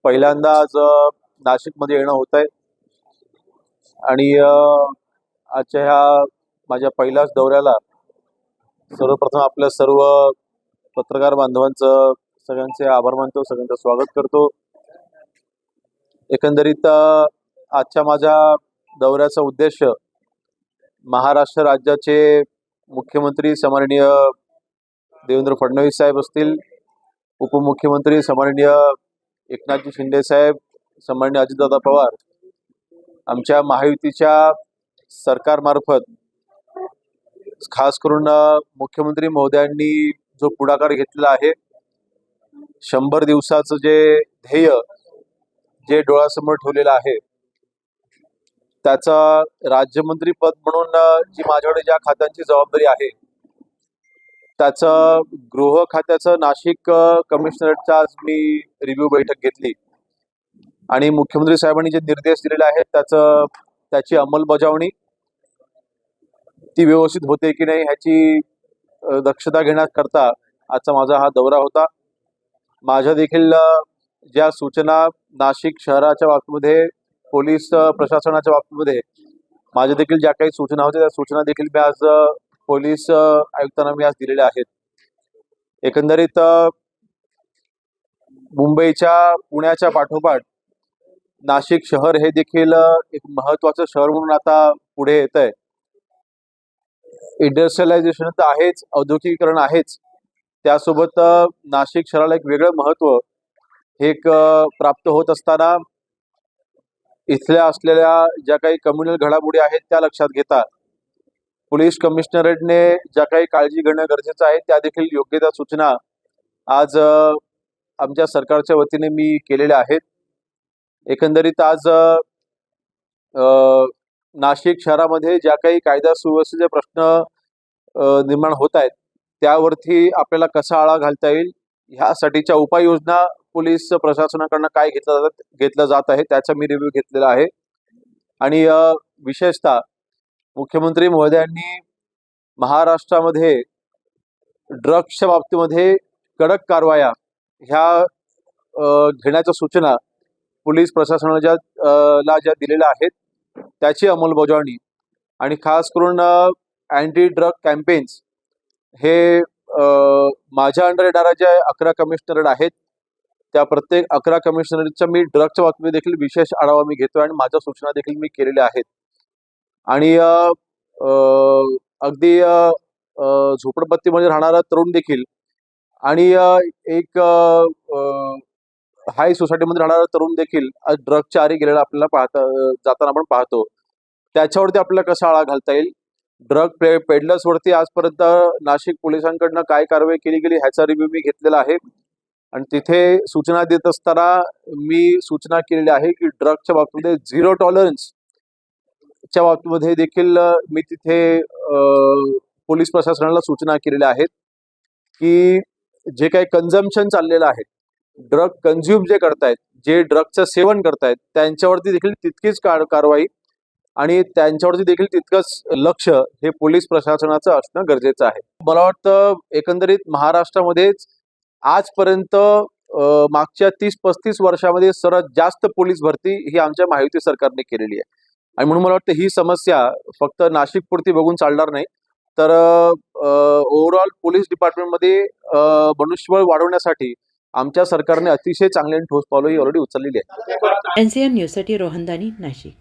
पहिल्यांदा आज नाशिकमध्ये येणं होत आहे आणि आजच्या ह्या माझ्या पहिल्याच दौऱ्याला सर्वप्रथम आपल्या सर्व पत्रकार बांधवांचं सगळ्यांचे आभार मानतो, सगळ्यांचं स्वागत करतो। एकंदरीत आजच्या माझ्या दौऱ्याचा उद्देश महाराष्ट्र राज्याचे मुख्यमंत्री सन्माननीय देवेंद्र फडणवीस साहेब असतील, उपमुख्यमंत्री सन्माननीय एकनाथजी शिंदे साहेब, सन्माननीय अजितदादा पवार, आमच्या महायुतीच्या सरकारमार्फत खास करून मुख्यमंत्री महोदयांनी जो पुढाकार घेतलेला आहे, 100 दिवसाचं जे ध्येय जे डोळ्यासमोर ठेवलेलं आहे, त्याचा राज्यमंत्री पद म्हणून जी माझ्याकडे ज्या खात्यांची जबाबदारी आहे, त्याचं गृह खात्याचं नाशिक कमिशनरेटचा आज मी रिव्ह्यू बैठक घेतली आणि मुख्यमंत्री साहेबांनी जे निर्देश दिलेले आहेत त्याची अंमलबजावणी ती व्यवस्थित होते की नाही ह्याची दक्षता घेण्याकरता आजचा माझा हा दौरा होता। माझ्या देखील ज्या सूचना नाशिक शहराच्या बाबतीमध्ये, पोलीस प्रशासनाच्या बाबतीमध्ये माझ्या देखील ज्या काही सूचना होत्या, त्या सूचना देखील मी आज पोलीस आयुक्तांना मी आज दिलेल्या आहेत। एकंदरीत मुंबईच्या, पुण्याच्या पाठोपाठ नाशिक शहर हे देखील एक महत्वाचं शहर म्हणून आता पुढे येत आहे। इंडस्ट्रियलायझेशन तर आहेच, औद्योगिकीकरण आहेच, त्यासोबत नाशिक शहराला एक वेगळं महत्व हे प्राप्त होत असताना इथल्या असलेल्या ज्या काही कम्युनल घडामोडी आहेत त्या लक्षात घेता पोलीस कमिशनरेटने ज्या काही काळजी घेणं गरजेचं आहे त्या देखील योग्य त्या सूचना आज आमच्या सरकारच्या वतीने मी केलेल्या आहेत। एकंदरीत आज नाशिक शहरामध्ये ज्या काही कायदा सुव्यवस्थेचे प्रश्न निर्माण होत आहेत त्यावरती आपल्याला कसा आळा घालता येईल ह्यासाठीच्या उपाययोजना पोलीस प्रशासनाकडून काय घेतलं जात आहे त्याचा मी रिव्ह्यू घेतलेला आहे। आणि विशेषतः मुख्यमंत्री महोदयांनी महाराष्ट्रामध्ये ड्रग्सच्या बाबतीमध्ये कडक कारवाया ह्या घेण्याच्या सूचना पोलीस प्रशासनाला ज्या दिलेल्या आहेत त्याची अंमलबजावणी आणि खास करून अँटी ड्रग कॅम्पेन्स हे माझ्या अंडर येणाऱ्या ज्या 11 कमिशनरेट आहेत त्या प्रत्येक 11 कमिशनरेटच्या मी ड्रगच्या बाबतीत देखील विशेष आढावा मी घेतोय आणि माझ्या सूचना देखील मी केलेल्या आहेत। आणि अगदी झोपडपट्टीमध्ये राहणारा तरुण देखील आणि एक हाय सोसायटीमध्ये राहणारा तरुण देखील आज ड्रगच्या आरी गेलेला आपल्याला जाताना आपण पाहतो। त्याच्यावरती आपल्याला कसा आळा घालता येईल, ड्रग पेडलर्सवरती आजपर्यंत नाशिक पोलिसांकडनं काय कारवाई केली गेली ह्याचा रिव्ह्यू मी घेतलेला आहे आणि तिथे सूचना देत असताना मी सूचना केलेली आहे की ड्रगच्या बाबतीमध्ये झिरो टॉलरन्स च्या बाबतीमध्ये देखील मी तिथे पोलीस प्रशासनाला सूचना केलेल्या आहेत की जे काही कन्झम्पशन चाललेलं आहे, ड्रग कन्झ्युम जे करतायत, जे ड्रगचं सेवन करतायत त्यांच्यावरती देखील तितकीच कारवाई आणि त्यांच्यावरती देखील तितकंच लक्ष हे पोलीस प्रशासनाचं असणं गरजेचं आहे। मला वाटतं एकंदरीत महाराष्ट्रामध्येच आजपर्यंत मागच्या 30-35 वर्षामध्ये सर्वात जास्त पोलीस भरती ही आमच्या महायुती सरकारने केलेली आहे आणि म्हणून मला वाटतं ही समस्या फक्त नाशिक पुरती बघून चालणार नाही, तर ओव्हरऑल पोलीस डिपार्टमेंटमध्ये मनुष्यबळ वाढवण्यासाठी आमच्या सरकारने अतिशय चांगले ठोस पावलं ही ऑलरेडी उचललेली आहे। NCN न्यूजसाठी रोहन दानी, नाशिक।